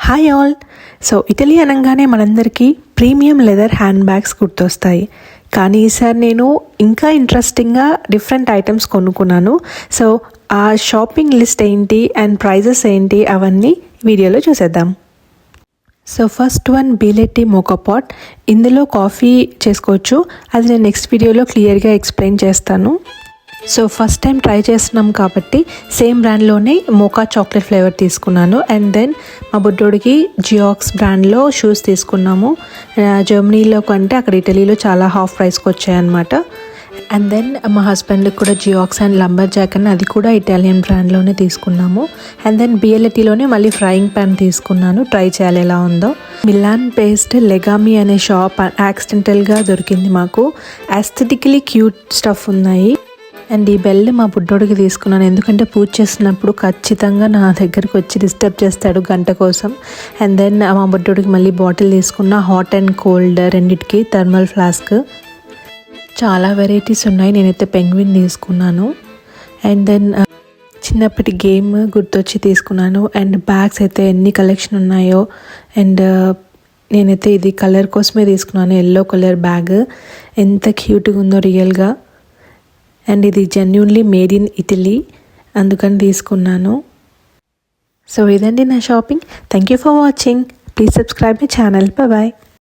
Hi all. So Italy అనగానే మనందరికీ premium leather hand bags గుర్తొస్తాయి. కానీ ఈసారి నేను ఇంకా ఇంట్రెస్టింగ్గా డిఫరెంట్ ఐటమ్స్ కొనుక్కున్నాను. సో ఆ షాపింగ్ లిస్ట్ ఏంటి అండ్ ప్రైజెస్ ఏంటి అవన్నీ వీడియోలో చూసేద్దాం. సో ఫస్ట్ వన్ బిలెట్టి మోకా పాట్. ఇందులో కాఫీ చేసుకోవచ్చు. అది నేను నెక్స్ట్ వీడియోలో క్లియర్గా ఎక్స్ప్లెయిన్ చేస్తాను. సో ఫస్ట్ టైం ట్రై చేస్తున్నాం కాబట్టి సేమ్ బ్రాండ్లోనే మోకా చాక్లెట్ ఫ్లేవర్ తీసుకున్నాను. అండ్ దెన్ మా బుడ్డోడికి జియాక్స్ బ్రాండ్లో షూస్ తీసుకున్నాము. జర్మనీలో కంటే అక్కడ ఇటలీలో చాలా హాఫ్ ప్రైస్కి వచ్చాయన్నమాట. అండ్ దెన్ మా హస్బెండ్కి కూడా జియాక్స్ అండ్ లంబర్ జాక్ అని అది కూడా ఇటాలియన్ బ్రాండ్లోనే తీసుకున్నాము. అండ్ దెన్ బిఎల్ఎటీలోనే మళ్ళీ ఫ్రైయింగ్ ప్యాన్ తీసుకున్నాను. ట్రై చేయాలి ఎలా ఉందో. మిలాన్ పేస్ట్ లెగామి అనే షాప్ యాక్సిడెంటల్గా దొరికింది మాకు. ఆస్థెటికలీ క్యూట్ స్టఫ్ ఉన్నాయి. అండ్ ఈ బెల్ మా బుడ్డోడికి తీసుకున్నాను, ఎందుకంటే పూజ చేస్తున్నప్పుడు ఖచ్చితంగా నా దగ్గరికి వచ్చి డిస్టర్బ్ చేస్తాడు గంట కోసం. అండ్ దెన్ మా బుడ్డోడికి మళ్ళీ బాటిల్ తీసుకున్న, హాట్ అండ్ కోల్డ్ రెండిటికి థర్మల్ ఫ్లాస్క్. చాలా వెరైటీస్ ఉన్నాయి. నేనైతే పెంగ్విన్ తీసుకున్నాను. అండ్ దెన్ చిన్నప్పటి గేమ్ గుర్తొచ్చి తీసుకున్నాను. అండ్ బ్యాగ్స్ అయితే ఎన్ని కలెక్షన్ ఉన్నాయో. అండ్ నేనైతే ఇది కలర్ కోసమే తీసుకున్నాను, ఎల్లో కలర్ బ్యాగ్. ఎంత క్యూట్గా ఉందో రియల్గా. అండ్ ఇది జెన్యూన్లీ మేడ్ ఇన్ ఇటలీ, అందుకని తీసుకున్నాను. సో ఇదండి నా shopping. Thank you for watching. Please subscribe my channel. Bye.